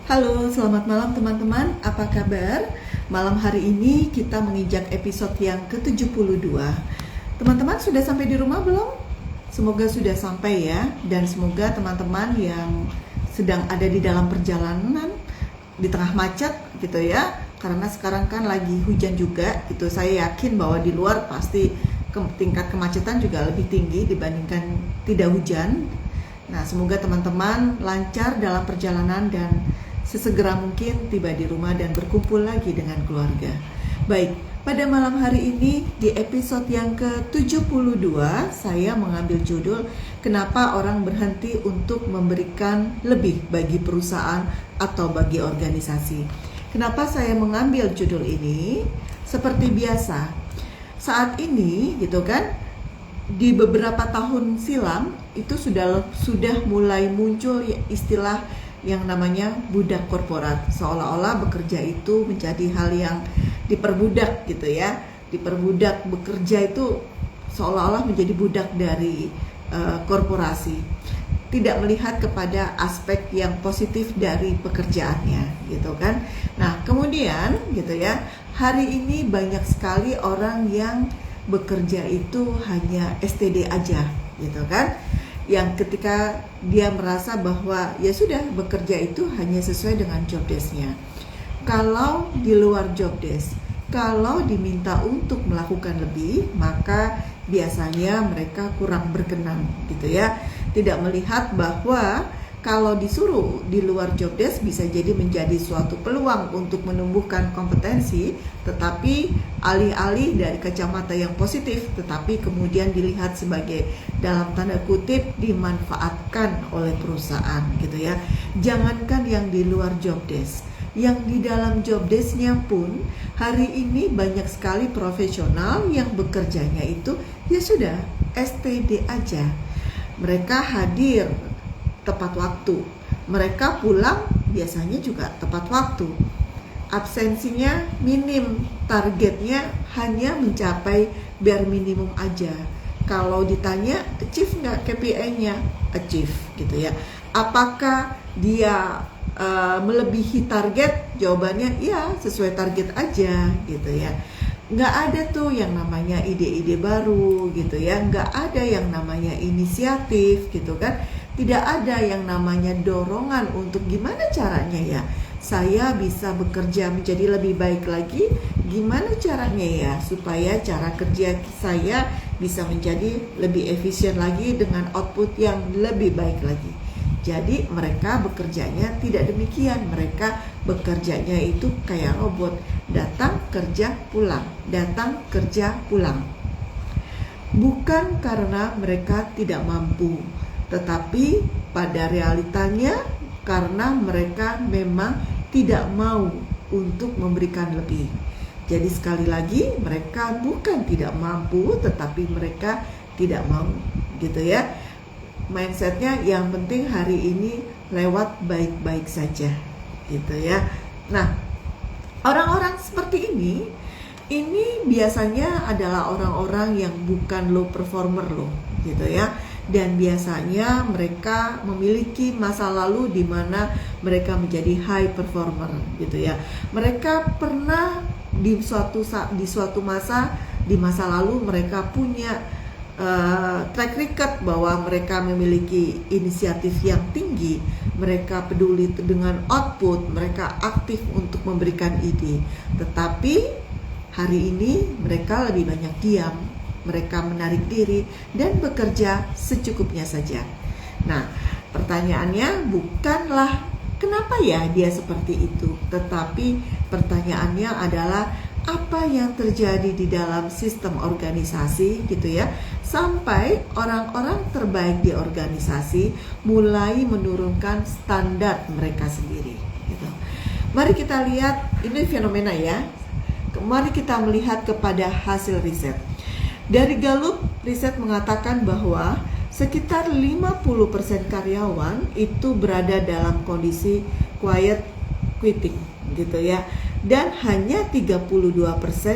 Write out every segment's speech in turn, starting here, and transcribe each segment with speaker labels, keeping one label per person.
Speaker 1: Halo, selamat malam teman-teman. Apa kabar? Malam hari ini kita menginjak episode yang ke-72. Teman-teman sudah sampai di rumah belum? Semoga sudah sampai ya. Dan semoga teman-teman yang sedang ada di dalam perjalanan di tengah macet gitu ya. Karena sekarang kan lagi hujan juga gitu. Saya yakin bahwa di luar pasti tingkat kemacetan juga lebih tinggi dibandingkan tidak hujan. Nah, semoga teman-teman lancar dalam perjalanan dan sesegera mungkin tiba di rumah dan berkumpul lagi dengan keluarga. Baik, pada malam hari ini di episode yang ke-72 saya mengambil judul Kenapa Orang Berhenti Untuk Memberikan Lebih Bagi Perusahaan atau Bagi Organisasi. Kenapa saya mengambil judul ini? Seperti biasa, saat ini gitu kan, di beberapa tahun silam itu sudah mulai muncul istilah yang namanya budak korporat, seolah-olah bekerja itu menjadi hal yang diperbudak gitu ya, diperbudak bekerja itu seolah-olah menjadi budak dari korporasi, tidak melihat kepada aspek yang positif dari pekerjaannya gitu kan. Nah kemudian gitu ya, hari ini banyak sekali orang yang bekerja itu hanya STD aja gitu kan, yang ketika dia merasa bahwa ya sudah bekerja itu hanya sesuai dengan job desk-nya. Kalau di luar job desk, kalau diminta untuk melakukan lebih, maka biasanya mereka kurang berkenan gitu ya. Tidak melihat bahwa kalau disuruh di luar job desk bisa jadi menjadi suatu peluang untuk menumbuhkan kompetensi, tetapi alih-alih dari kacamata yang positif, tetapi kemudian dilihat sebagai dalam tanda kutip dimanfaatkan oleh perusahaan gitu ya. Jangankan yang di luar job desk, yang di dalam job desk-nya pun hari ini banyak sekali profesional yang bekerjanya itu ya sudah STD aja. Mereka hadir tepat waktu, mereka pulang biasanya juga tepat waktu, absensinya minim, targetnya hanya mencapai bare minimum aja. Kalau ditanya achieve nggak KPI-nya, achieve gitu ya. Apakah dia melebihi target? Jawabannya ya sesuai target aja gitu ya. Nggak ada tuh yang namanya ide-ide baru gitu ya, nggak ada yang namanya inisiatif gitu kan. Tidak ada yang namanya dorongan untuk gimana caranya ya saya bisa bekerja menjadi lebih baik lagi, gimana caranya ya supaya cara kerja saya bisa menjadi lebih efisien lagi dengan output yang lebih baik lagi. Jadi mereka bekerjanya tidak demikian, mereka bekerjanya itu kayak robot, datang kerja pulang, datang kerja pulang. Bukan karena mereka tidak mampu, tetapi pada realitanya karena mereka memang tidak mau untuk memberikan lebih. Jadi sekali lagi mereka bukan tidak mampu, tetapi mereka tidak mau gitu ya. Mindsetnya yang penting hari ini lewat baik-baik saja gitu ya. Nah, orang-orang seperti ini biasanya adalah orang-orang yang bukan low performer loh gitu ya. Dan biasanya mereka memiliki masa lalu di mana mereka menjadi high performer gitu ya. Mereka pernah di suatu masa di masa lalu mereka punya track record bahwa mereka memiliki inisiatif yang tinggi, mereka peduli dengan output, mereka aktif untuk memberikan ide. Tetapi hari ini mereka lebih banyak diam, mereka menarik diri dan bekerja secukupnya saja. Nah, pertanyaannya bukanlah kenapa ya dia seperti itu, tetapi pertanyaannya adalah apa yang terjadi di dalam sistem organisasi gitu ya, sampai orang-orang terbaik di organisasi mulai menurunkan standar mereka sendiri gitu. Mari kita lihat, ini fenomena ya. Mari kita melihat kepada hasil riset. Dari Gallup, riset mengatakan bahwa sekitar 50% karyawan itu berada dalam kondisi quiet quitting gitu ya. Dan hanya 32%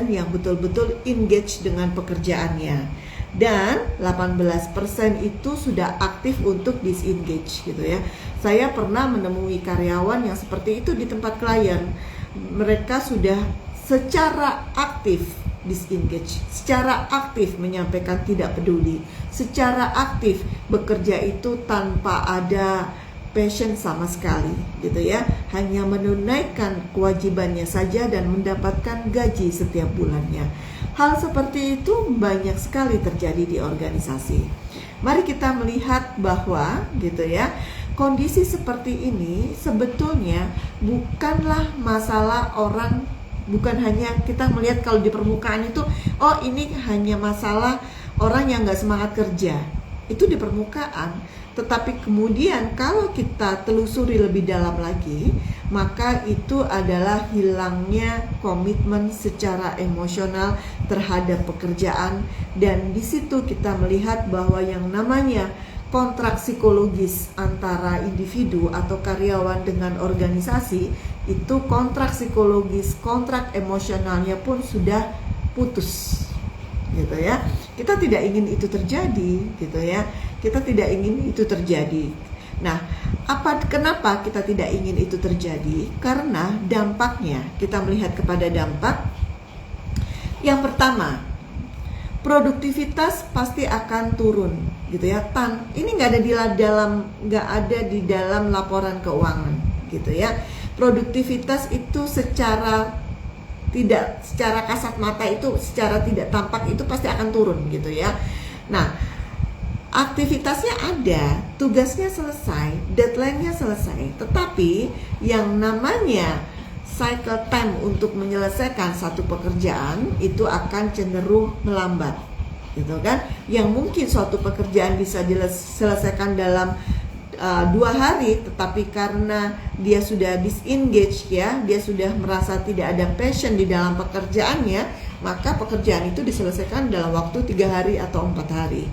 Speaker 1: yang betul-betul engage dengan pekerjaannya. Dan 18% itu sudah aktif untuk disengage gitu ya. Saya pernah menemui karyawan yang seperti itu di tempat klien. Mereka sudah secara aktif disengage, secara aktif menyampaikan tidak peduli, secara aktif bekerja itu tanpa ada passion sama sekali, gitu ya. Hanya menunaikan kewajibannya saja dan mendapatkan gaji setiap bulannya. Hal seperti itu banyak sekali terjadi di organisasi. Mari kita melihat bahwa, gitu ya, kondisi seperti ini sebetulnya bukanlah masalah orang. Bukan hanya kita melihat kalau di permukaan itu, oh ini hanya masalah orang yang gak semangat kerja. Itu di permukaan. Tetapi kemudian kalau kita telusuri lebih dalam lagi, maka itu adalah hilangnya komitmen secara emosional terhadap pekerjaan. Dan di situ kita melihat bahwa yang namanya kontrak psikologis antara individu atau karyawan dengan organisasi, itu kontrak psikologis, kontrak emosionalnya pun sudah putus, gitu ya. Kita tidak ingin itu terjadi, gitu ya. Kita tidak ingin itu terjadi. Nah, kenapa kita tidak ingin itu terjadi? Karena dampaknya, kita melihat kepada dampak. Yang pertama, produktivitas pasti akan turun, gitu ya. Ini nggak ada di dalam laporan keuangan, gitu ya. Produktivitas itu secara kasat mata itu, secara tidak tampak itu pasti akan turun, gitu ya. Nah, aktivitasnya ada, tugasnya selesai, deadline-nya selesai, tetapi yang namanya cycle time untuk menyelesaikan satu pekerjaan itu akan cenderung melambat, gitu kan. Yang mungkin suatu pekerjaan bisa diselesaikan dalam 2 hari, tetapi karena dia sudah disengage, ya, dia sudah merasa tidak ada passion di dalam pekerjaannya, maka pekerjaan itu diselesaikan dalam waktu 3 hari atau 4 hari,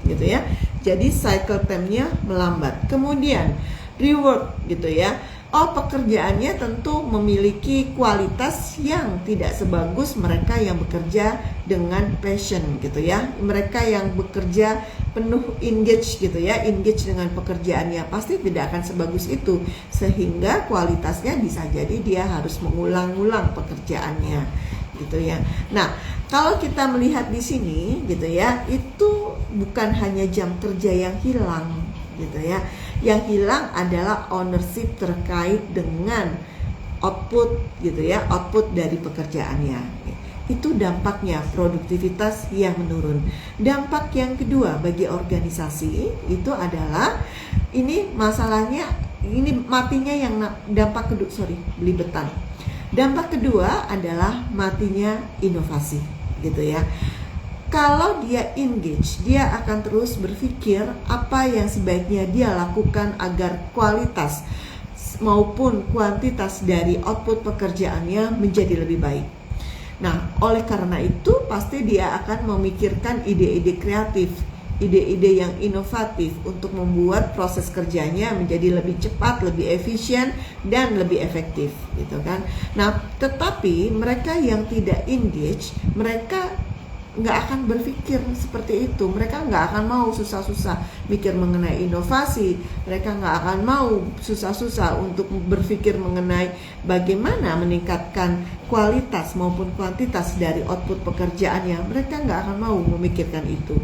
Speaker 1: gitu ya. Jadi cycle time-nya melambat. Kemudian reward, gitu ya. Pekerjaannya tentu memiliki kualitas yang tidak sebagus mereka yang bekerja dengan passion, gitu ya. Mereka yang bekerja penuh engage, gitu ya, engage dengan pekerjaannya pasti tidak akan sebagus itu, sehingga kualitasnya bisa jadi dia harus mengulang-ulang pekerjaannya, gitu ya. Nah, kalau kita melihat di sini, gitu ya, itu bukan hanya jam kerja yang hilang, gitu ya. Yang hilang adalah ownership terkait dengan output, gitu ya, output dari pekerjaannya. Itu dampaknya, produktivitas yang menurun. Dampak yang kedua bagi organisasi itu adalah, ini masalahnya, ini matinya yang dampak kedua, belibetan. Dampak kedua adalah matinya inovasi, gitu ya. Kalau dia engage, dia akan terus berpikir apa yang sebaiknya dia lakukan agar kualitas maupun kuantitas dari output pekerjaannya menjadi lebih baik. Nah, oleh karena itu pasti dia akan memikirkan ide-ide kreatif, ide-ide yang inovatif untuk membuat proses kerjanya menjadi lebih cepat, lebih efisien, dan lebih efektif, gitu kan. Nah, tetapi mereka yang tidak engage, mereka nggak akan berpikir seperti itu. Mereka nggak akan mau susah-susah mikir mengenai inovasi. Mereka nggak akan mau susah-susah untuk berpikir mengenai bagaimana meningkatkan kualitas maupun kuantitas dari output pekerjaannya. Mereka nggak akan mau memikirkan itu.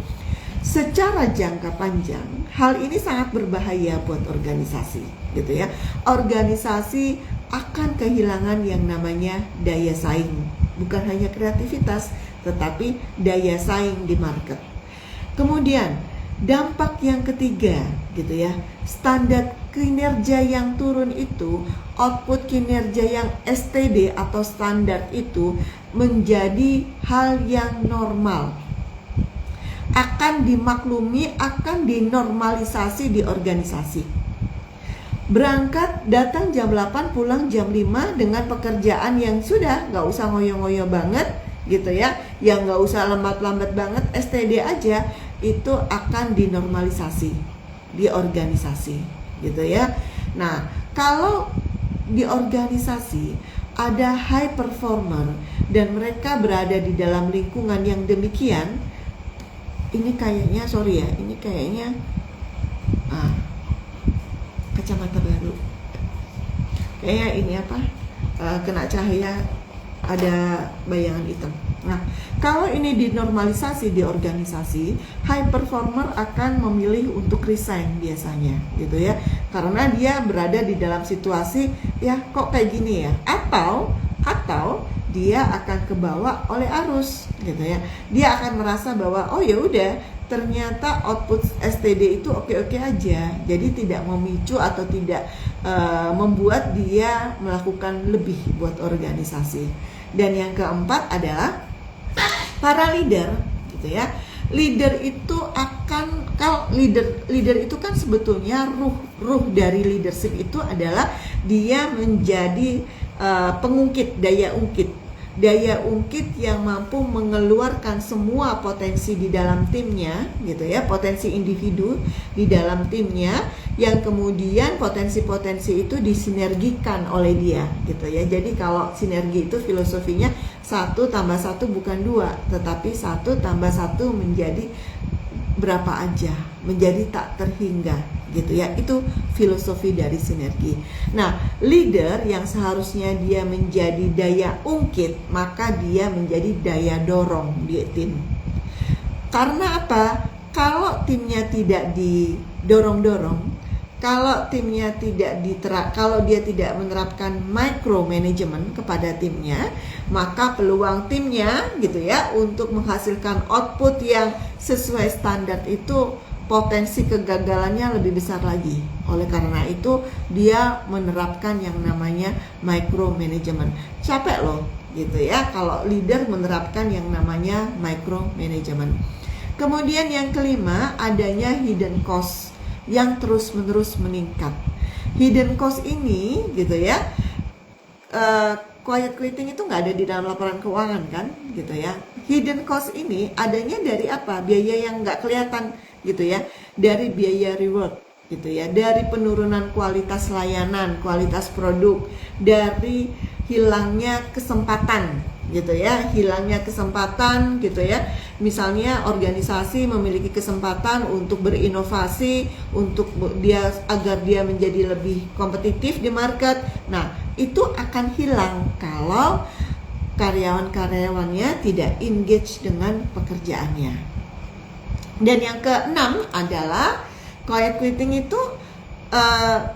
Speaker 1: Secara jangka panjang, hal ini sangat berbahaya buat organisasi, gitu ya. Organisasi akan kehilangan yang namanya daya saing. Bukan hanya kreativitas, tetapi daya saing di market. Kemudian dampak yang ketiga, gitu ya, standar kinerja yang turun itu, output kinerja yang STD atau standar itu menjadi hal yang normal, akan dimaklumi, akan dinormalisasi di organisasi. Berangkat, datang jam 8, pulang jam 5 dengan pekerjaan yang sudah gak usah ngoyo-ngoyo banget, gitu ya, yang gak usah lambat-lambat banget, STD aja, itu akan dinormalisasi di organisasi, gitu ya. Nah, kalau di organisasi ada high performer dan mereka berada di dalam lingkungan yang demikian, ini kayaknya, kaca kacamata baru. Kayaknya ini apa? Kena cahaya ada bayangan hitam. Nah, kalau ini dinormalisasi di organisasi, high performer akan memilih untuk resign biasanya, gitu ya. Karena dia berada di dalam situasi, ya kok kayak gini ya? Atau dia akan kebawa oleh arus, gitu ya. Dia akan merasa bahwa oh ya udah, ternyata output STD itu oke-oke aja. Jadi tidak memicu atau tidak membuat dia melakukan lebih buat organisasi. Dan yang keempat adalah para leader, gitu ya. Leader itu akan, kalau leader itu kan sebetulnya ruh dari leadership itu adalah dia menjadi pengungkit, daya ungkit yang mampu mengeluarkan semua potensi di dalam timnya, gitu ya, potensi individu di dalam timnya, yang kemudian potensi-potensi itu disinergikan oleh dia, gitu ya. Jadi kalau sinergi itu filosofinya 1 tambah 1 bukan 2, tetapi 1 tambah 1 menjadi berapa aja, menjadi tak terhingga, gitu ya. Itu filosofi dari sinergi. Nah, leader yang seharusnya dia menjadi daya ungkit, maka dia menjadi daya dorong di tim. Karena apa? Kalau timnya tidak didorong-dorong, kalau timnya kalau dia tidak menerapkan micromanagement kepada timnya, maka peluang timnya, gitu ya, untuk menghasilkan output yang sesuai standar itu potensi kegagalannya lebih besar lagi. Oleh karena itu dia menerapkan yang namanya micromanagement. Capek loh, gitu ya, kalau leader menerapkan yang namanya micromanagement. Kemudian yang kelima, adanya hidden cost yang terus-menerus meningkat. Hidden cost ini, gitu ya, quiet quitting itu nggak ada di dalam laporan keuangan kan, gitu ya. Hidden cost ini adanya dari apa? Biaya yang nggak kelihatan, gitu ya, dari biaya reward, gitu ya, dari penurunan kualitas layanan, kualitas produk, dari hilangnya kesempatan, gitu ya, hilangnya kesempatan, gitu ya. Misalnya organisasi memiliki kesempatan untuk berinovasi, untuk agar dia menjadi lebih kompetitif di market. Nah, itu akan hilang kalau karyawan-karyawannya tidak engage dengan pekerjaannya. Dan yang keenam adalah quiet quitting itu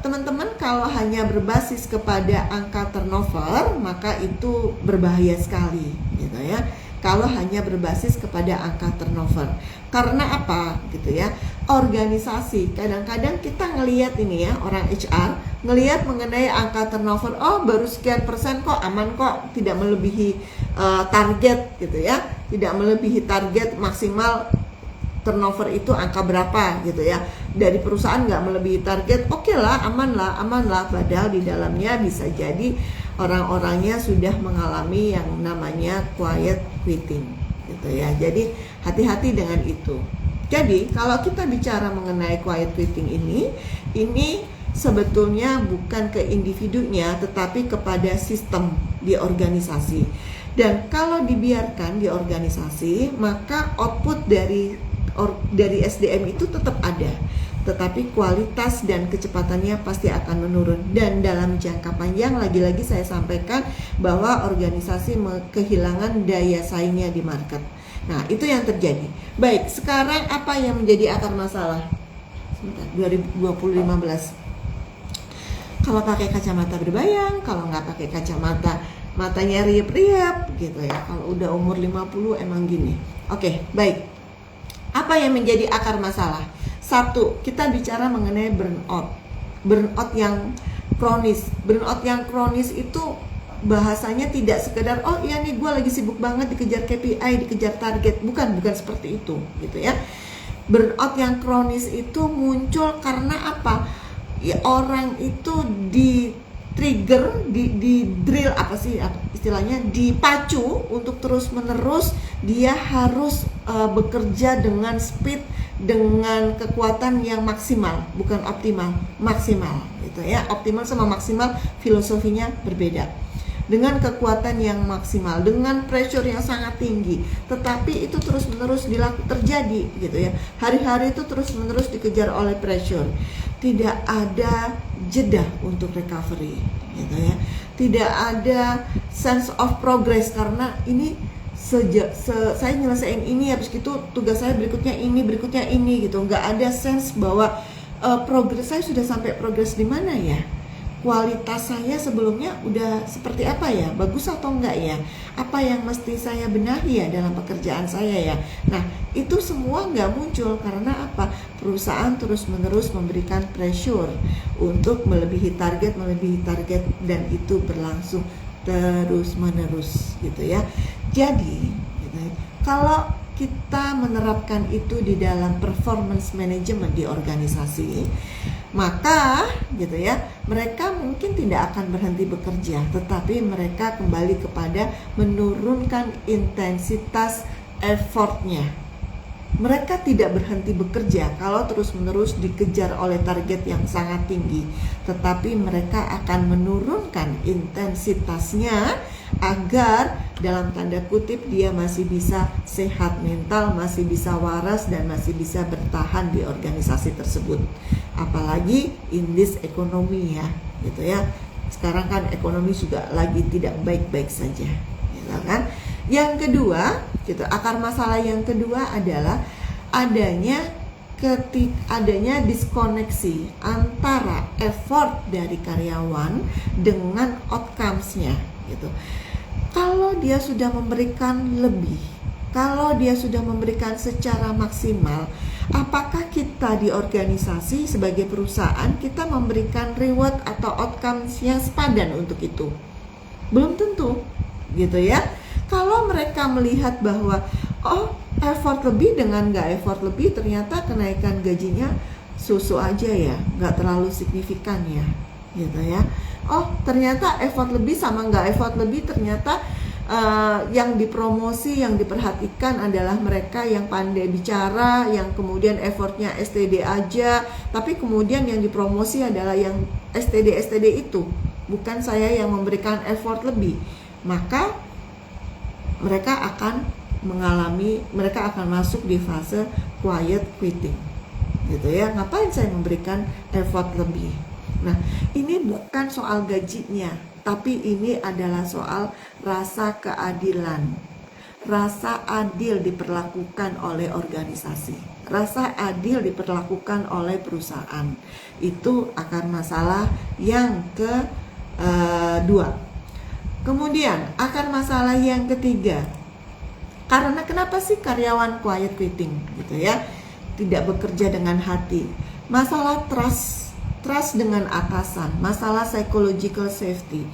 Speaker 1: teman-teman, kalau hanya berbasis kepada angka turnover, maka itu berbahaya sekali, gitu ya. Kalau hanya berbasis kepada angka turnover. Karena apa, gitu ya? Organisasi, kadang-kadang kita ngelihat ini ya, orang HR ngelihat mengenai angka turnover, oh baru sekian persen kok, aman kok, tidak melebihi target, gitu ya. Tidak melebihi target maksimal turnover itu angka berapa, gitu ya. Dari perusahaan nggak melebihi target, oke lah, aman lah. Padahal di dalamnya bisa jadi orang-orangnya sudah mengalami yang namanya quiet quitting, gitu ya. Jadi hati-hati dengan itu. Jadi kalau kita bicara mengenai quiet quitting ini sebetulnya bukan ke individunya, tetapi kepada sistem di organisasi. Dan kalau dibiarkan di organisasi, maka output dari SDM itu tetap ada, tetapi kualitas dan kecepatannya pasti akan menurun. Dan dalam jangka panjang, lagi-lagi saya sampaikan bahwa organisasi kehilangan daya saingnya di market. Nah, itu yang terjadi. Baik, sekarang apa yang menjadi akar masalah? Sebentar, 2015. Kalau pakai kacamata berbayang, kalau nggak pakai kacamata matanya riap-riap, gitu ya. Kalau udah umur 50 emang gini. Oke, baik. Apa yang menjadi akar masalah? 1, kita bicara mengenai burnout. Burnout yang kronis. Burnout yang kronis itu bahasanya tidak sekedar oh iya nih gue lagi sibuk banget dikejar KPI, dikejar target. Bukan seperti itu, gitu ya. Burnout yang kronis itu muncul karena apa? Ya, orang itu di trigger, di drill, apa sih istilahnya, dipacu untuk terus-menerus dia harus bekerja dengan speed, dengan kekuatan yang maksimal, bukan optimal, maksimal, gitu ya. Optimal sama maksimal filosofinya berbeda. dengan kekuatan yang maksimal, dengan pressure yang sangat tinggi, tetapi itu terus-menerus terjadi gitu ya. Hari-hari itu terus-menerus dikejar oleh pressure. Tidak ada jeda untuk recovery gitu ya. Tidak ada sense of progress karena ini saya nyelesain ini, habis itu tugas saya berikutnya ini gitu. Nggak ada sense bahwa progres saya sudah sampai progres di mana ya, kualitas saya sebelumnya udah seperti apa ya, bagus atau enggak ya, apa yang mesti saya benahi ya dalam pekerjaan saya ya. Nah itu semua nggak muncul karena apa? Perusahaan terus-menerus memberikan pressure untuk melebihi target, dan itu berlangsung terus-menerus gitu ya. Jadi gitu ya, kalau kita menerapkan itu di dalam performance management di organisasi, maka gitu ya, mereka mungkin tidak akan berhenti bekerja, tetapi mereka kembali kepada menurunkan intensitas effortnya. Mereka tidak berhenti bekerja kalau terus-menerus dikejar oleh target yang sangat tinggi, tetapi mereka akan menurunkan intensitasnya agar dalam tanda kutip dia masih bisa sehat mental, masih bisa waras, dan masih bisa bertahan di organisasi tersebut. Apalagi in this economy ya, gitu ya. Sekarang kan ekonomi juga lagi tidak baik-baik saja, gitu kan. Yang kedua, gitu, akar masalah yang kedua adalah adanya diskoneksi antara effort dari karyawan dengan outcomes-nya, gitu. Kalau dia sudah memberikan lebih, kalau dia sudah memberikan secara maksimal, apakah kita di organisasi sebagai perusahaan kita memberikan reward atau outcomes yang sepadan untuk itu? Belum tentu, gitu ya. Kalau mereka melihat bahwa effort lebih dengan nggak effort lebih, ternyata kenaikan gajinya susu aja ya, nggak terlalu signifikan ya, gitu ya. Ternyata effort lebih sama nggak effort lebih, ternyata yang dipromosi, yang diperhatikan adalah mereka yang pandai bicara, yang kemudian effortnya STD aja, tapi kemudian yang dipromosi adalah yang STD itu, bukan saya yang memberikan effort lebih. Maka mereka akan masuk di fase quiet quitting, gitu ya. Ngapain saya memberikan effort lebih? Nah, ini bukan soal gajinya, tapi ini adalah soal rasa keadilan, rasa adil diperlakukan oleh organisasi, rasa adil diperlakukan oleh perusahaan. Itu akar masalah yang kedua. Kemudian akar masalah yang ketiga, karena kenapa sih karyawan quiet quitting gitu ya, tidak bekerja dengan hati? Masalah trust dengan atasan, masalah psychological safety.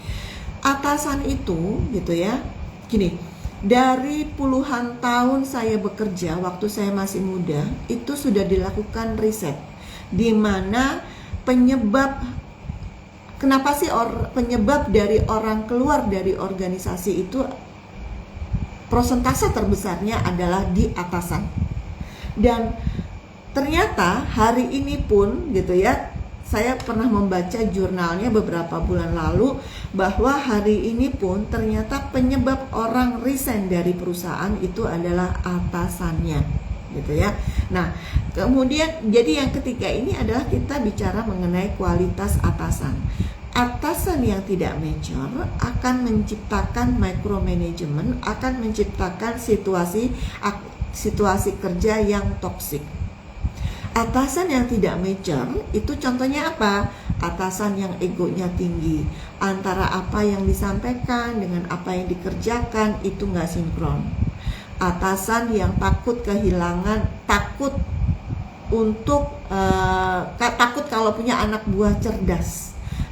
Speaker 1: Atasan itu gitu ya, gini, dari puluhan tahun saya bekerja, waktu saya masih muda, itu sudah dilakukan riset di mana kenapa sih penyebab dari orang keluar dari organisasi itu prosentase terbesarnya adalah di atasan. Dan ternyata hari ini pun gitu ya, saya pernah membaca jurnalnya beberapa bulan lalu bahwa hari ini pun ternyata penyebab orang resign dari perusahaan itu adalah atasannya, gitu ya. Nah, kemudian jadi yang ketiga ini adalah kita bicara mengenai kualitas atasan. Atasan yang tidak mature akan menciptakan micromanagement, akan menciptakan situasi kerja yang toksik. Atasan yang tidak mature itu contohnya apa? Atasan yang egonya tinggi, antara apa yang disampaikan dengan apa yang dikerjakan itu nggak sinkron. Atasan yang takut kehilangan, takut kalau punya anak buah cerdas.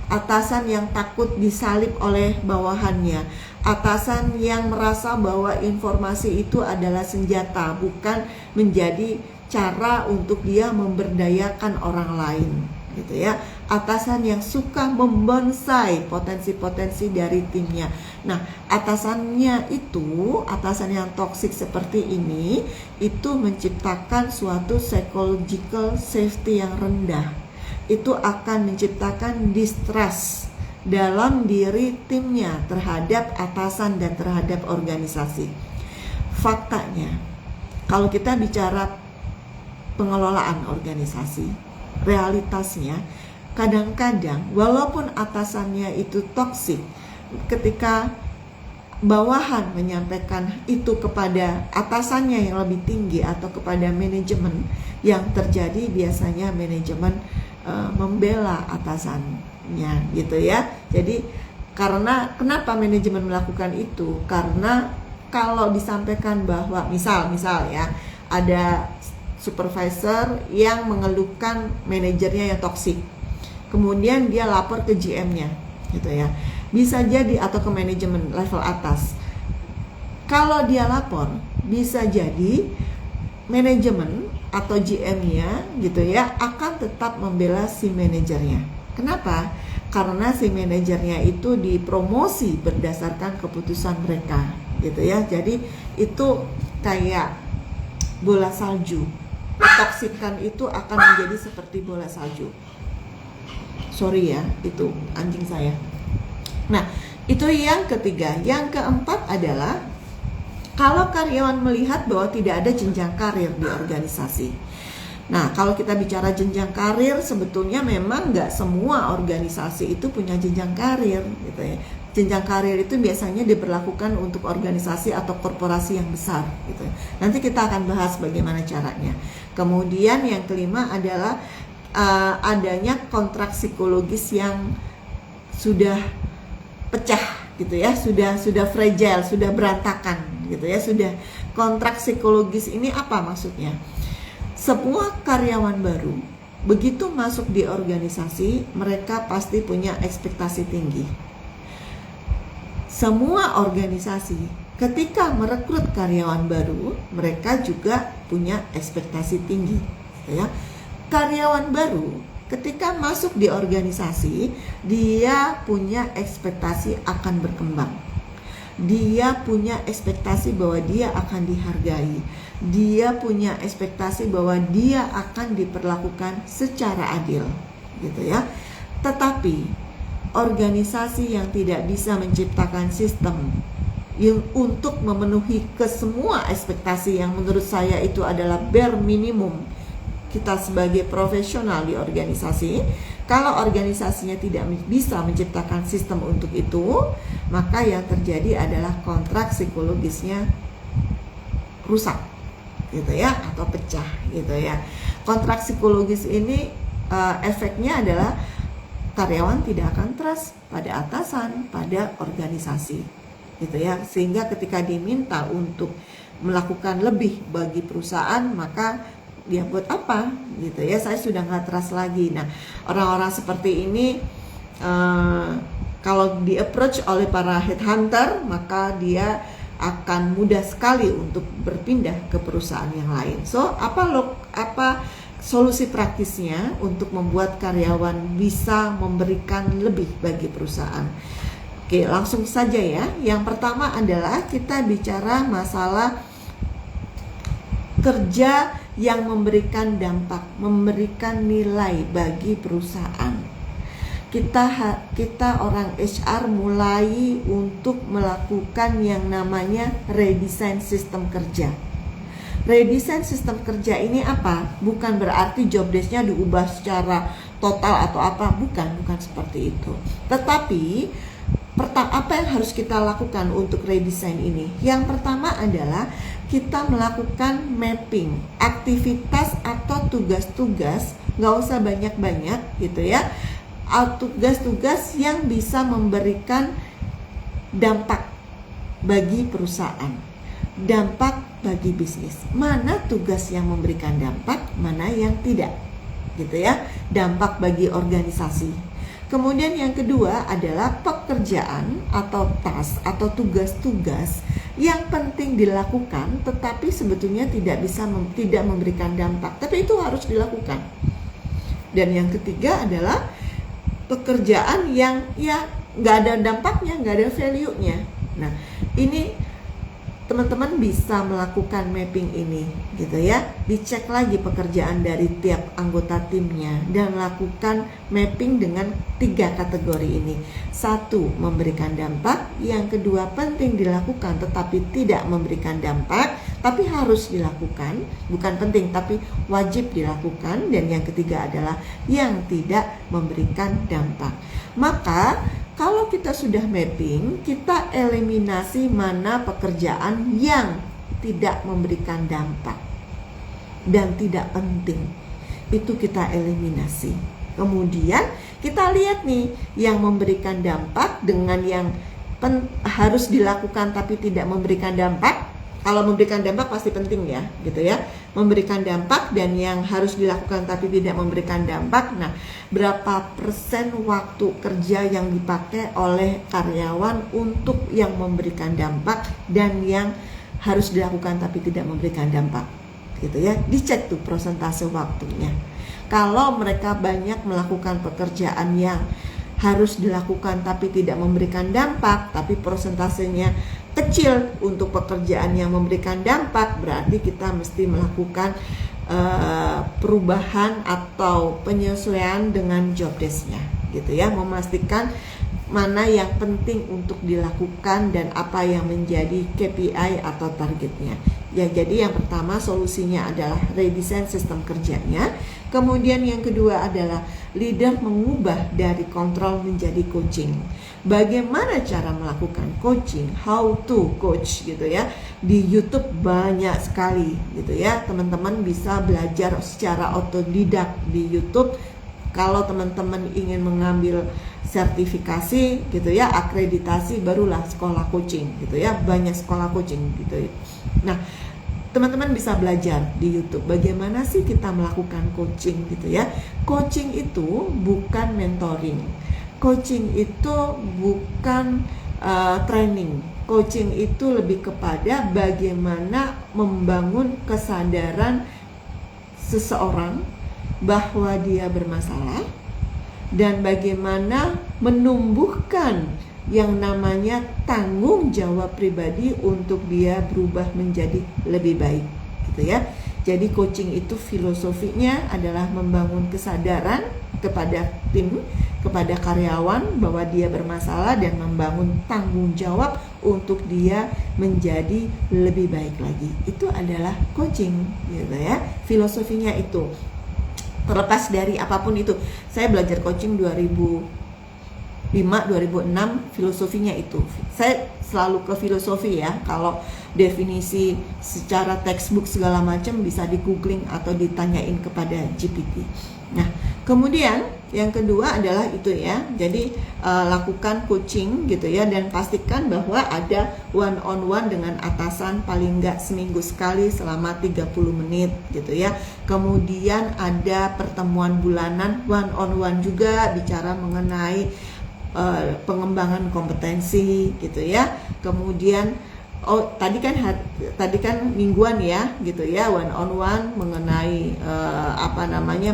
Speaker 1: Atasan yang takut disalib oleh bawahannya. Atasan yang merasa bahwa informasi itu adalah senjata, bukan menjadi cara untuk dia memberdayakan orang lain, gitu ya. Atasan yang suka membonsai potensi-potensi dari timnya. Nah, atasan yang toksik seperti ini itu menciptakan suatu psychological safety yang rendah. Itu akan menciptakan distrust dalam diri timnya terhadap atasan dan terhadap organisasi. Faktanya, kalau kita bicara pengelolaan organisasi, realitasnya kadang-kadang walaupun atasannya itu toksik, ketika bawahan menyampaikan itu kepada atasannya yang lebih tinggi atau kepada manajemen, yang terjadi biasanya manajemen membela atasannya gitu ya. Jadi karena kenapa manajemen melakukan itu? Karena kalau disampaikan bahwa misal ya ada supervisor yang mengeluhkan manajernya yang toksik, kemudian dia lapor ke GM-nya gitu ya, bisa jadi, atau ke manajemen level atas. Kalau dia lapor, bisa jadi manajemen atau GM-nya gitu ya akan tetap membela si manajernya. Kenapa? Karena si manajernya itu dipromosi berdasarkan keputusan mereka gitu ya. Jadi itu kayak bola salju. Ketoksikan itu akan menjadi seperti bola salju. Sorry ya, itu anjing saya. Nah, itu yang ketiga. Yang keempat adalah kalau karyawan melihat bahwa tidak ada jenjang karir di organisasi. Nah, kalau kita bicara jenjang karir, sebetulnya memang nggak semua organisasi itu punya jenjang karir gitu ya. Jenjang karir itu biasanya diberlakukan untuk organisasi atau korporasi yang besar gitu ya. Nanti kita akan bahas bagaimana caranya. Kemudian yang kelima adalah adanya kontrak psikologis yang sudah pecah gitu ya, sudah fragile, sudah berantakan gitu ya. Sudah kontrak psikologis ini apa maksudnya? Semua karyawan baru begitu masuk di organisasi, mereka pasti punya ekspektasi tinggi. Semua organisasi ketika merekrut karyawan baru, mereka juga punya ekspektasi tinggi ya. Karyawan baru ketika masuk di organisasi, dia punya ekspektasi akan berkembang. Dia punya ekspektasi bahwa dia akan dihargai. Dia punya ekspektasi bahwa dia akan diperlakukan secara adil, gitu ya. Tetapi organisasi yang tidak bisa menciptakan sistem yang untuk memenuhi kesemua ekspektasi yang menurut saya itu adalah bare minimum kita sebagai profesional di organisasi, kalau organisasinya tidak bisa menciptakan sistem untuk itu, maka yang terjadi adalah kontrak psikologisnya rusak gitu ya, atau pecah gitu ya. Kontrak psikologis ini efeknya adalah karyawan tidak akan trust pada atasan, pada organisasi gitu ya, sehingga ketika diminta untuk melakukan lebih bagi perusahaan, maka dia buat apa gitu ya, saya sudah nggak trust lagi. Nah, orang-orang seperti ini kalau di approach oleh para headhunter, maka dia akan mudah sekali untuk berpindah ke perusahaan yang lain. So apa solusi praktisnya untuk membuat karyawan bisa memberikan lebih bagi perusahaan? Oke, langsung saja ya. Yang pertama adalah kita bicara masalah kerja yang memberikan dampak, memberikan nilai bagi perusahaan. Kita orang HR mulai untuk melakukan yang namanya redesign sistem kerja. Redesign sistem kerja ini apa? Bukan berarti job desk-nya diubah secara total atau apa, bukan seperti itu. Tetapi apa yang harus kita lakukan untuk redesign ini? Yang pertama adalah kita melakukan mapping aktivitas atau tugas-tugas, nggak usah banyak-banyak gitu ya, tugas-tugas yang bisa memberikan dampak bagi perusahaan, dampak bagi bisnis. Mana tugas yang memberikan dampak, mana yang tidak gitu ya, dampak bagi organisasi. Kemudian yang kedua adalah pekerjaan atau task atau tugas-tugas yang penting dilakukan tetapi sebetulnya tidak memberikan dampak, tapi itu harus dilakukan. Dan yang ketiga adalah pekerjaan yang ya nggak ada dampaknya, nggak ada value-nya. Nah, ini teman-teman bisa melakukan mapping ini gitu ya. Dicek lagi pekerjaan dari tiap anggota timnya dan lakukan mapping dengan 3 kategori ini. 1, memberikan dampak. Yang kedua, penting dilakukan tetapi tidak memberikan dampak, tapi harus dilakukan, bukan penting tapi wajib dilakukan. Dan yang ketiga adalah yang tidak memberikan dampak. Maka kalau kita sudah mapping, kita eliminasi mana pekerjaan yang tidak memberikan dampak dan tidak penting. Itu kita eliminasi. Kemudian kita lihat nih yang memberikan dampak dengan yang harus dilakukan tapi tidak memberikan dampak. Kalau memberikan dampak pasti penting ya, gitu ya. Memberikan dampak dan yang harus dilakukan tapi tidak memberikan dampak. Nah, berapa persen waktu kerja yang dipakai oleh karyawan untuk yang memberikan dampak dan yang harus dilakukan tapi tidak memberikan dampak, gitu ya. Dicek tuh persentase waktunya. Kalau mereka banyak melakukan pekerjaan yang harus dilakukan tapi tidak memberikan dampak, tapi persentasenya kecil untuk pekerjaan yang memberikan dampak, berarti kita mesti melakukan perubahan atau penyesuaian dengan job desk-nya, gitu ya. Memastikan mana yang penting untuk dilakukan dan apa yang menjadi KPI atau targetnya. Ya, jadi yang pertama solusinya adalah redesign sistem kerjanya. Kemudian yang kedua adalah leader mengubah dari kontrol menjadi coaching. Bagaimana cara melakukan coaching? How to coach, gitu ya. Di YouTube banyak sekali, gitu ya. Teman-teman bisa belajar secara otodidak di YouTube. Kalau teman-teman ingin mengambil sertifikasi, gitu ya, akreditasi, barulah sekolah coaching, gitu ya. Banyak sekolah coaching, gitu. Nah, teman-teman bisa belajar di YouTube bagaimana sih kita melakukan coaching, gitu ya. Coaching itu bukan mentoring. Coaching itu bukan training. Coaching itu lebih kepada bagaimana membangun kesadaran seseorang bahwa dia bermasalah dan bagaimana menumbuhkan yang namanya tanggung jawab pribadi untuk dia berubah menjadi lebih baik, gitu ya. Jadi coaching itu filosofinya adalah membangun kesadaran kepada tim, kepada karyawan bahwa dia bermasalah dan membangun tanggung jawab untuk dia menjadi lebih baik lagi. Itu adalah coaching, gitu ya. Filosofinya itu. Terlepas dari apapun itu, saya belajar coaching 2005-2006, filosofinya itu. Saya selalu ke filosofi ya. Kalau definisi secara textbook segala macam bisa di googling atau ditanyain kepada GPT. Nah, kemudian yang kedua adalah itu ya. Jadi lakukan coaching, gitu ya, dan pastikan bahwa ada one on one dengan atasan paling enggak seminggu sekali selama 30 menit, gitu ya. Kemudian ada pertemuan bulanan one on one juga, bicara mengenai pengembangan kompetensi, gitu ya. Kemudian tadi kan mingguan ya, gitu ya, one on one mengenai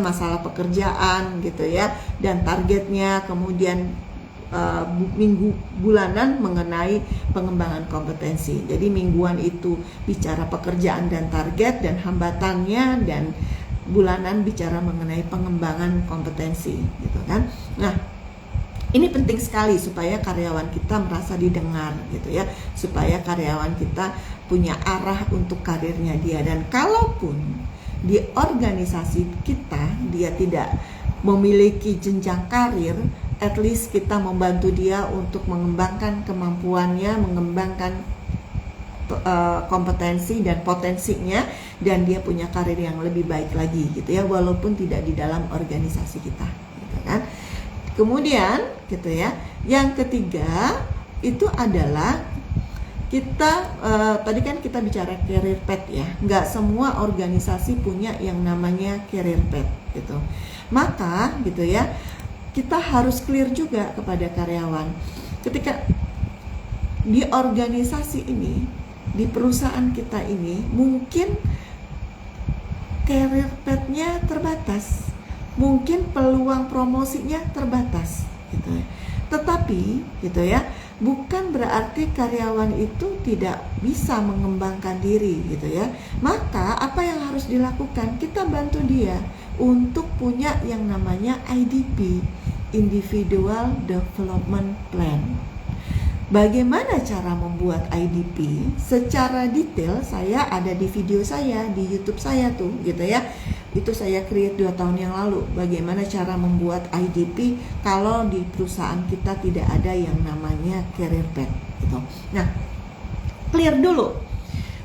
Speaker 1: masalah pekerjaan, gitu ya, dan targetnya. Kemudian minggu bulanan mengenai pengembangan kompetensi. Jadi mingguan itu bicara pekerjaan dan target dan hambatannya, dan bulanan bicara mengenai pengembangan kompetensi, gitu kan. Nah, ini penting sekali supaya karyawan kita merasa didengar, gitu ya, supaya karyawan kita punya arah untuk karirnya dia. Dan kalaupun di organisasi kita dia tidak memiliki jenjang karir, at least kita membantu dia untuk mengembangkan kemampuannya, mengembangkan kompetensi dan potensinya, dan dia punya karir yang lebih baik lagi, gitu ya, walaupun tidak di dalam organisasi kita, gitu kan. Kemudian, gitu ya, yang ketiga itu adalah kita tadi kan kita bicara career path ya. Nggak semua organisasi punya yang namanya career path, gitu. Maka, gitu ya, kita harus clear juga kepada karyawan. Ketika di organisasi ini, di perusahaan kita ini, mungkin career path-nya terbatas. Mungkin peluang promosinya terbatas, gitu ya. Tetapi, gitu ya, bukan berarti karyawan itu tidak bisa mengembangkan diri gitu ya. Maka apa yang harus dilakukan? Kita bantu dia untuk punya yang namanya IDP, Individual Development Plan. Bagaimana cara membuat IDP? Secara detail saya ada di video saya di YouTube saya tuh gitu ya. Itu saya create 2 tahun yang lalu. Bagaimana cara membuat IDP kalau di perusahaan kita tidak ada yang namanya career path gitu. Nah, clear dulu.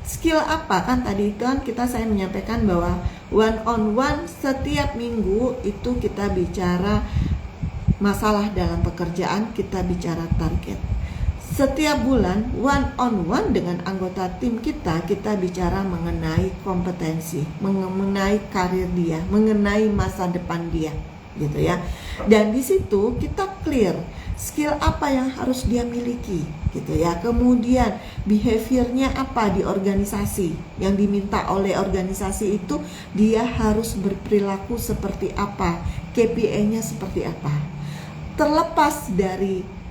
Speaker 1: Skill apa? Kan tadi kan saya menyampaikan bahwa one on one setiap minggu itu kita bicara masalah dalam pekerjaan, kita bicara target. Setiap bulan one on one dengan anggota tim kita bicara mengenai kompetensi, mengenai karir dia, mengenai masa depan dia, gitu ya. Dan di situ kita clear skill apa yang harus dia miliki, gitu ya. Kemudian behaviornya apa di organisasi, yang diminta oleh organisasi itu dia harus berperilaku seperti apa, KPI-nya seperti apa. Terlepas dari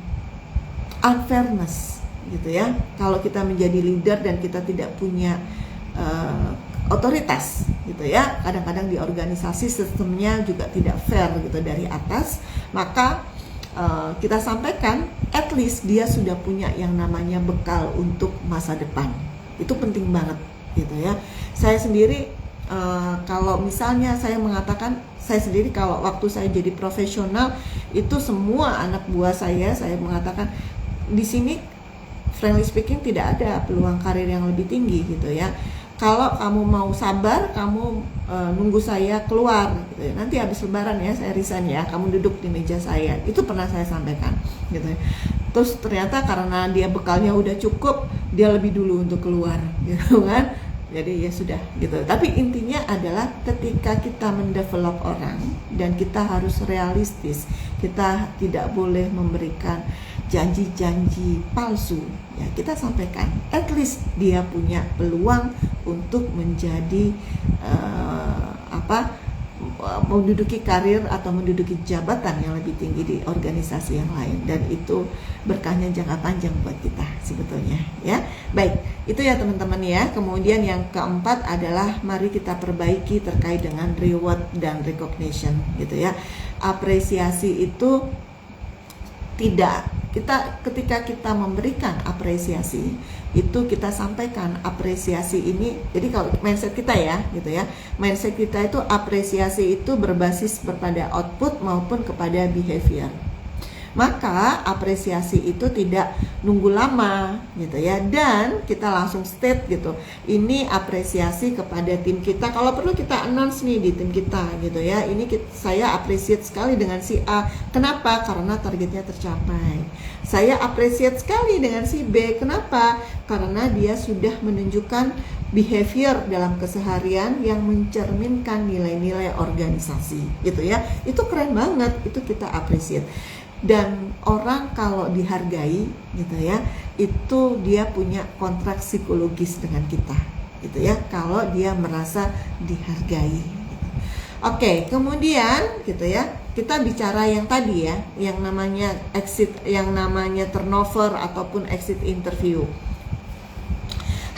Speaker 1: unfairness gitu ya. Kalau kita menjadi leader dan kita tidak punya otoritas gitu ya, kadang-kadang di organisasi sistemnya juga tidak fair gitu dari atas, maka kita sampaikan at least dia sudah punya yang namanya bekal untuk masa depan. Itu penting banget gitu ya. Saya sendiri kalau misalnya saya mengatakan, saya sendiri kalau waktu saya jadi profesional itu semua anak buah saya mengatakan di sini frankly speaking tidak ada peluang karir yang lebih tinggi gitu ya. Kalau kamu mau sabar, kamu nunggu saya keluar gitu ya. Nanti habis lebaran ya saya resign ya, kamu duduk di meja saya. Itu pernah saya sampaikan gitu ya. Terus ternyata karena dia bekalnya udah cukup, dia lebih dulu untuk keluar gitu kan. Jadi ya sudah gitu. Tapi intinya adalah ketika kita mendevelop orang dan kita harus realistis, kita tidak boleh memberikan janji-janji palsu. Ya, kita sampaikan at least dia punya peluang untuk menjadi menduduki karir atau menduduki jabatan yang lebih tinggi di organisasi yang lain, dan itu berkahnya jangka panjang buat kita sebetulnya ya. Baik, itu ya teman-teman ya. Kemudian yang keempat adalah mari kita perbaiki terkait dengan reward dan recognition gitu ya. Apresiasi itu ketika kita memberikan apresiasi itu kita sampaikan apresiasi ini. Jadi kalau mindset kita ya gitu ya, mindset kita itu apresiasi itu berbasis kepada output maupun kepada behavior. Maka apresiasi itu tidak nunggu lama gitu ya, dan kita langsung state gitu, ini apresiasi kepada tim kita. Kalau perlu kita announce nih di tim kita gitu ya, ini saya appreciate sekali dengan si A. Kenapa? Karena targetnya tercapai. Saya appreciate sekali dengan si B. Kenapa? Karena dia sudah menunjukkan behavior dalam keseharian yang mencerminkan nilai-nilai organisasi gitu ya. Itu keren banget, itu kita appreciate. Dan orang kalau dihargai gitu ya, itu dia punya kontrak psikologis dengan kita gitu ya, kalau dia merasa dihargai. Oke, kemudian gitu ya, kita bicara yang tadi ya, yang namanya exit, yang namanya turnover ataupun exit interview.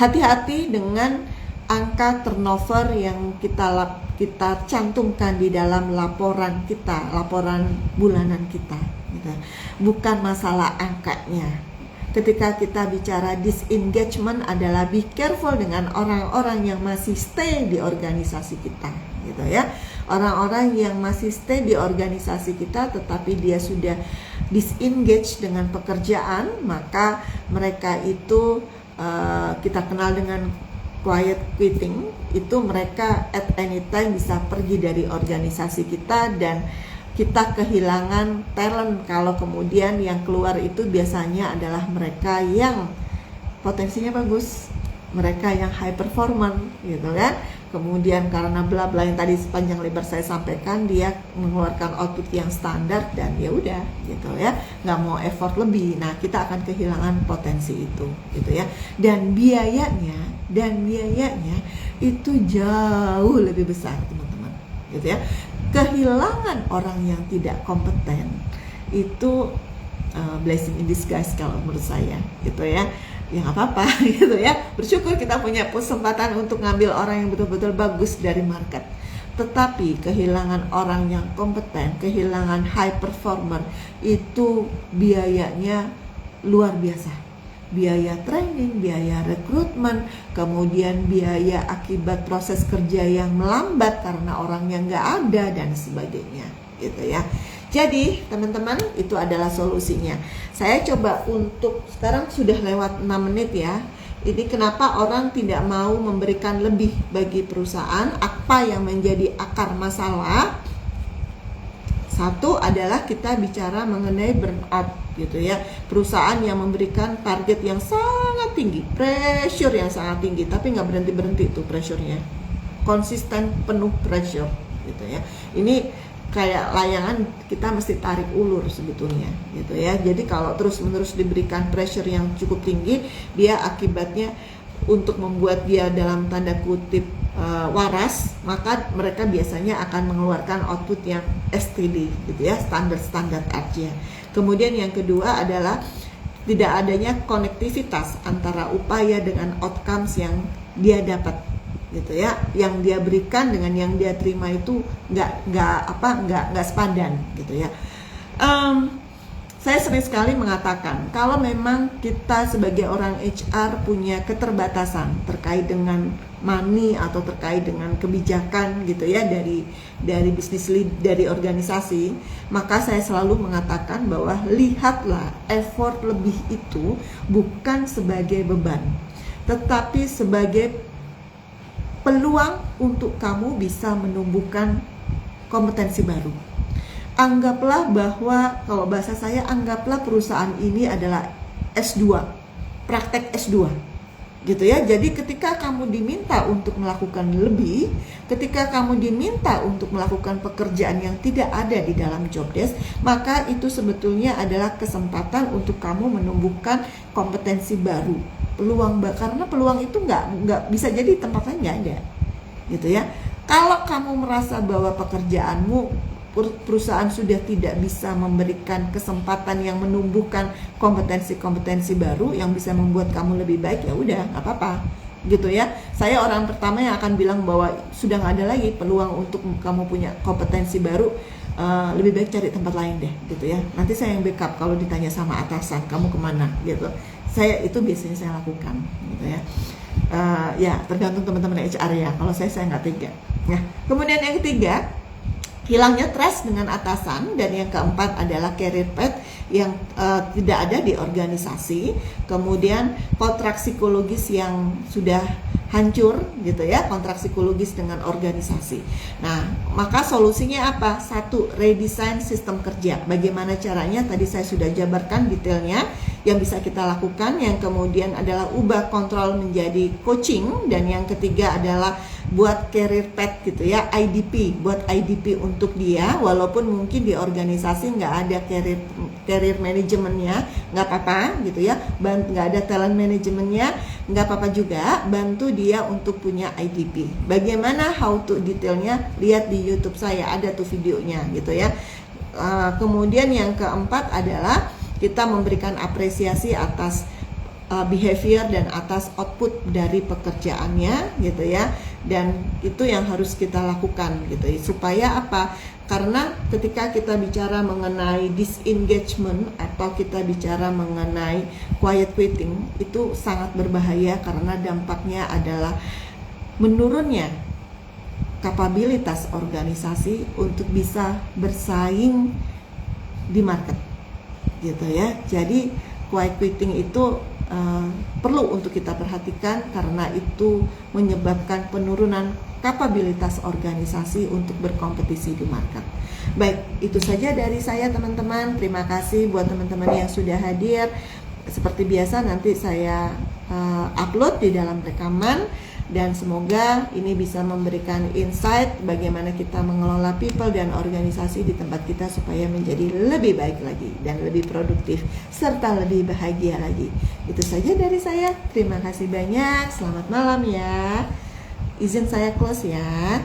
Speaker 1: Hati-hati dengan angka turnover yang kita cantumkan di dalam laporan kita, laporan bulanan kita gitu. Bukan masalah angkanya. Ketika kita bicara disengagement adalah be careful dengan orang-orang yang masih stay di organisasi kita gitu ya. Orang-orang yang masih stay di organisasi kita tetapi dia sudah disengage dengan pekerjaan, maka mereka itu kita kenal dengan quiet quitting. Itu mereka at any time bisa pergi dari organisasi kita dan kita kehilangan talent kalau kemudian yang keluar itu biasanya adalah mereka yang potensinya bagus, mereka yang high performance gitu kan. Kemudian karena bla bla yang tadi sepanjang lebar saya sampaikan, dia mengeluarkan output yang standar dan ya udah gitu ya, nggak mau effort lebih. Nah, kita akan kehilangan potensi itu gitu ya. Dan biayanya itu jauh lebih besar teman-teman gitu ya. Kehilangan orang yang tidak kompeten itu blessing in disguise kalau menurut saya gitu ya. Ya nggak apa-apa gitu ya. Bersyukur kita punya kesempatan untuk ngambil orang yang betul-betul bagus dari market. Tetapi kehilangan orang yang kompeten, kehilangan high performer itu biayanya luar biasa. Biaya training, biaya rekrutmen, kemudian biaya akibat proses kerja yang melambat karena orang yang nggak ada dan sebagainya gitu ya. Jadi teman-teman, itu adalah solusinya. Saya coba untuk, sekarang sudah lewat 6 menit ya. Ini kenapa orang tidak mau memberikan lebih bagi perusahaan? Apa yang menjadi akar masalah? Satu adalah kita bicara mengenai burnout gitu ya. Perusahaan yang memberikan target yang sangat tinggi, pressure yang sangat tinggi, tapi nggak berhenti-berhenti tuh pressure-nya. Konsisten penuh pressure gitu ya. Ini kayak layangan, kita mesti tarik ulur sebetulnya gitu ya. Jadi kalau terus-menerus diberikan pressure yang cukup tinggi, dia akibatnya untuk membuat dia dalam tanda kutip waras, maka mereka biasanya akan mengeluarkan output yang STD gitu ya, standar aja. Kemudian yang kedua adalah tidak adanya konektivitas antara upaya dengan outcomes yang dia dapat gitu ya, yang dia berikan dengan yang dia terima itu nggak sepadan gitu ya. Saya sering sekali mengatakan kalau memang kita sebagai orang HR punya keterbatasan terkait dengan money atau terkait dengan kebijakan gitu ya dari bisnis lead, dari organisasi, maka saya selalu mengatakan bahwa lihatlah effort lebih itu bukan sebagai beban, tetapi sebagai peluang untuk kamu bisa menumbuhkan kompetensi baru. Anggaplah bahwa, kalau bahasa saya, anggaplah perusahaan ini adalah S2, praktek S2 gitu ya. Jadi ketika kamu diminta untuk melakukan lebih, ketika kamu diminta untuk melakukan pekerjaan yang tidak ada di dalam job desk, maka itu sebetulnya adalah kesempatan untuk kamu menumbuhkan kompetensi baru, karena peluang itu nggak bisa jadi tempat lain nggak ada gitu ya. Kalau kamu merasa bahwa pekerjaanmu, perusahaan sudah tidak bisa memberikan kesempatan yang menumbuhkan kompetensi-kompetensi baru yang bisa membuat kamu lebih baik, ya udah nggak apa-apa gitu ya. Saya orang pertama yang akan bilang bahwa sudah nggak ada lagi peluang untuk kamu punya kompetensi baru, lebih baik cari tempat lain deh gitu ya. Nanti saya yang backup kalau ditanya sama atasan kamu kemana gitu. Itu biasanya saya lakukan gitu ya. Ya tergantung teman-teman HR ya. Kalau saya nggak tega. Nah, kemudian yang ketiga, hilangnya trust dengan atasan, dan yang keempat adalah career path yang tidak ada di organisasi. Kemudian kontrak psikologis yang sudah hancur gitu ya, kontrak psikologis dengan organisasi. Nah, maka solusinya apa? Satu, redesign sistem kerja. Bagaimana caranya? Tadi saya sudah jabarkan detailnya yang bisa kita lakukan. Yang kemudian adalah ubah kontrol menjadi coaching, dan yang ketiga adalah buat career path gitu ya, IDP, buat IDP untuk dia, walaupun mungkin di organisasi nggak ada career manajemennya, nggak apa-apa gitu ya, nggak ada talent manajemennya, nggak apa-apa juga, bantu dia untuk punya IDP. Bagaimana how to detailnya, lihat di YouTube saya, ada tuh videonya gitu ya. Kemudian yang keempat adalah kita memberikan apresiasi atas behavior dan atas output dari pekerjaannya gitu ya, dan itu yang harus kita lakukan gitu ya. Supaya apa? Karena ketika kita bicara mengenai disengagement atau kita bicara mengenai quiet quitting, itu sangat berbahaya karena dampaknya adalah menurunnya kapabilitas organisasi untuk bisa bersaing di market gitu ya. Jadi quiet quitting itu perlu untuk kita perhatikan karena itu menyebabkan penurunan kapabilitas organisasi untuk berkompetisi di market. Baik, itu saja dari saya teman-teman. Terima kasih buat teman-teman yang sudah hadir. Seperti biasa nanti saya upload di dalam rekaman, dan semoga ini bisa memberikan insight bagaimana kita mengelola people dan organisasi di tempat kita supaya menjadi lebih baik lagi dan lebih produktif serta lebih bahagia lagi. Itu saja dari saya. Terima kasih banyak. Selamat malam ya. Izin saya close ya.